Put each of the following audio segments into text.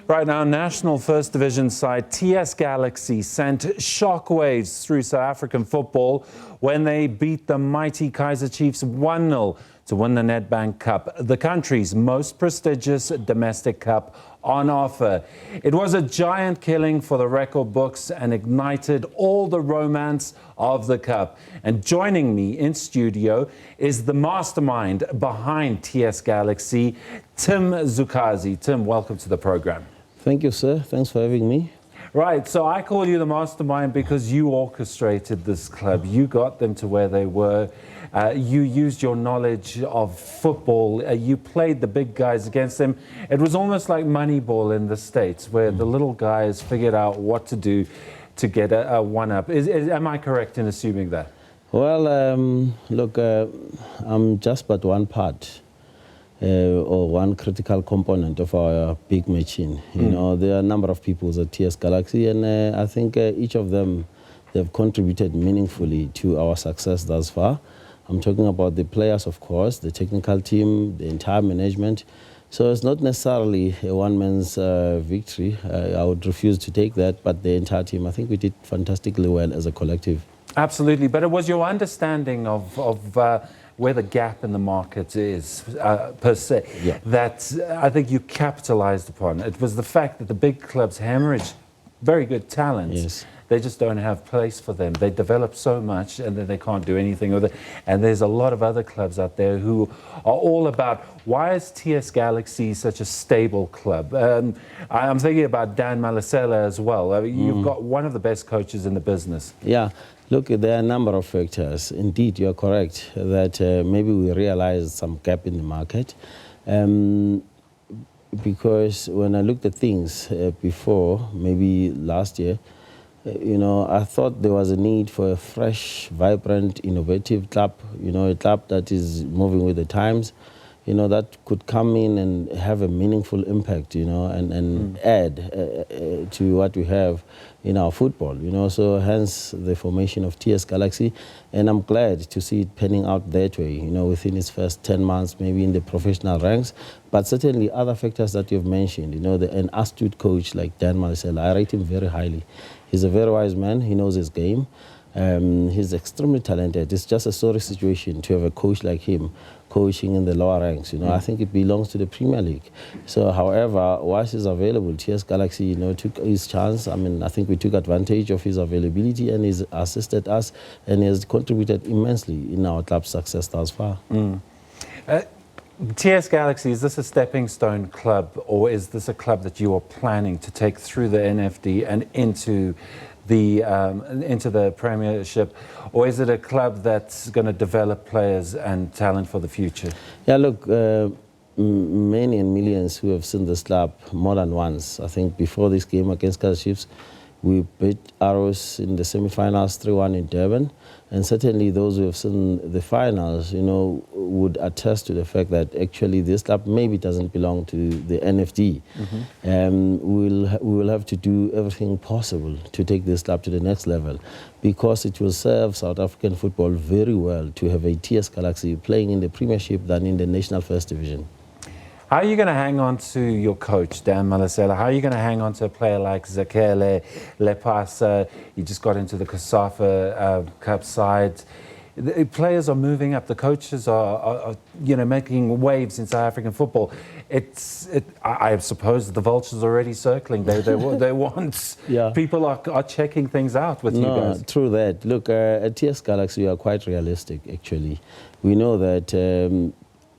Right now, National First Division side TS Galaxy sent shockwaves through South African football when they beat the mighty Kaizer Chiefs 1-0 to win the Nedbank Cup, the country's most prestigious domestic cup on offer. It was a giant killing for the record books and ignited all the romance of the cup. And joining me in studio is the mastermind behind TS Galaxy, Tim Sukazi. Tim, welcome to the program. Thank you, sir. Thanks for having me. Right, so I call you the mastermind because you orchestrated this club. You got them to where they were. You used your knowledge of football. You played the big guys against them. It was almost like Moneyball in the States, where the little guys figured out what to do to get a one-up. Am I correct in assuming that? Well, look, I'm just but one part. Or one critical component of our big machine. You know, there are a number of people at TS Galaxy, and I think each of them, they've contributed meaningfully to our success thus far. I'm talking about the players, of course, the technical team, the entire management. So it's not necessarily a one-man's victory. I would refuse to take that, but the entire team, I think we did fantastically well as a collective. Absolutely, but it was your understanding of where the gap in the market is, per se, that I think you capitalized upon. It was the fact that the big clubs hemorrhage very good talents. Yes. They just don't have place for them. They develop so much and then they can't do anything with it. And there's a lot of other clubs out there who are all about, why is TS Galaxy such a stable club? I'm thinking about Dan Malesela as well. I mean, you've got one of the best coaches in the business. Yeah. Look, there are a number of factors. Indeed, you're correct that maybe we realized some gap in the market. Because when I looked at things before, maybe last year, you know, I thought there was a need for a fresh, vibrant, innovative club, you know, a club that is moving with the times, you know, that could come in and have a meaningful impact, you know, and add to what we have in our football, you know, so hence the formation of TS Galaxy. And I'm glad to see it panning out that way, you know, within its first 10 months, maybe in the professional ranks. But certainly other factors that you've mentioned, you know, an astute coach like Dan Malesela, I rate him very highly. He's a very wise man. He knows his game. He's extremely talented. It's just a sorry situation to have a coach like him coaching in the lower ranks. You know, I think it belongs to the Premier League. So, however, once he's available, TS Galaxy, you know, took his chance. I mean, I think we took advantage of his availability and he's assisted us and he has contributed immensely in our club's success thus far. TS Galaxy, is this a stepping stone club, or is this a club that you are planning to take through the NFD and into the Premiership, or is it a club that's going to develop players and talent for the future? Yeah, look, many and millions who have seen this club more than once. I think before this game against Kaizer Chiefs, we beat Arrows in the semi-finals 3-1 in Durban. And certainly those who have seen the finals, you know, would attest to the fact that actually this club maybe doesn't belong to the NFD. We will have to do everything possible to take this club to the next level, because it will serve South African football very well to have a TS Galaxy playing in the Premiership than in the National First Division. How are you going to hang on to your coach, Dan Malesela? How are you going to hang on to a player like Zakele Lepasa? You just got into the COSAFA Cup side. The players are moving up. The coaches are you know, making waves in South African football. I suppose the vultures are already circling. They want. Yeah. People are checking things out with you guys. True that. Look, at TS Galaxy, we are quite realistic, actually. We know that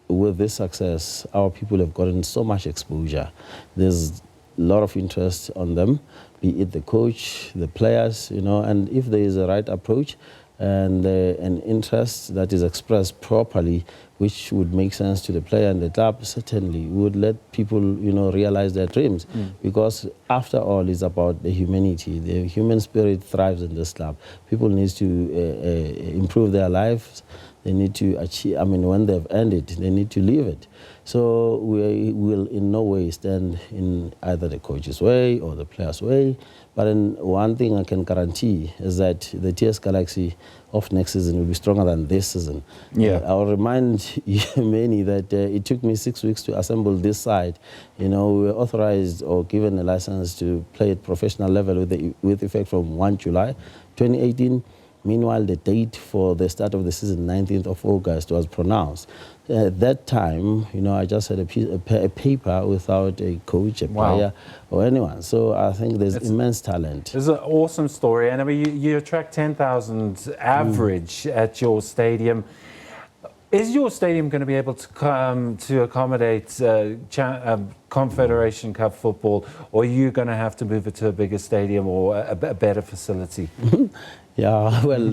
with this success, our people have gotten so much exposure. There's a lot of interest on them, be it the coach, the players, you know, and if there is a right approach and an interest that is expressed properly, which would make sense to the player and the club, certainly we would let people, you know, realize their dreams. Because after all, it's about the humanity. The human spirit thrives in this club. People need to improve their lives. they need to achieve, I mean, when they've earned it, they need to leave it. So we will in no way stand in either the coach's way or the player's way. But one thing I can guarantee is that the TS Galaxy of next season will be stronger than this season. Yeah. I'll remind many that it took me 6 weeks to assemble this side. You know, we were authorized or given a license to play at professional level with effect from 1 July 2018. Meanwhile, the date for the start of the season, 19th of August, was pronounced. At that time, you know, I just had a paper without a coach, a player, or anyone. So I think there's immense talent. It's an awesome story. And I mean, you attract 10,000 average at your stadium. Is your stadium going to be able to accommodate Confederation Cup football, or are you going to have to move it to a bigger stadium or a better facility? Yeah, well,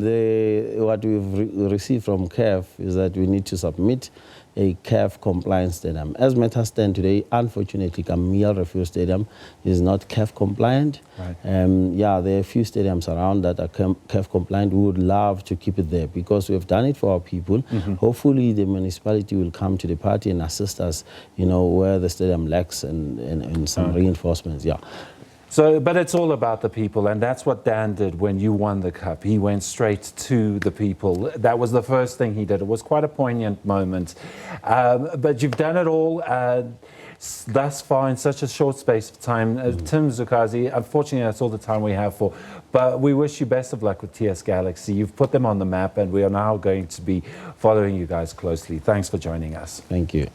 what we've received from CAF is that we need to submit a CAF compliance stadium. As matters stand today, unfortunately, Camille Refuge Stadium is not CAF compliant. Right. Yeah, there are a few stadiums around that are CAF compliant. We would love to keep it there because we have done it for our people. Hopefully, the municipality will come to the party and assist us, you know, where the stadium lacks and some reinforcements. Yeah. So, but it's all about the people, and that's what Dan did when you won the cup. He went straight to the people. That was the first thing he did. It was quite a poignant moment. But you've done it all thus far in such a short space of time. Tim Sukazi, unfortunately, that's all the time we have for. But we wish you best of luck with TS Galaxy. You've put them on the map, and we are now going to be following you guys closely. Thanks for joining us. Thank you.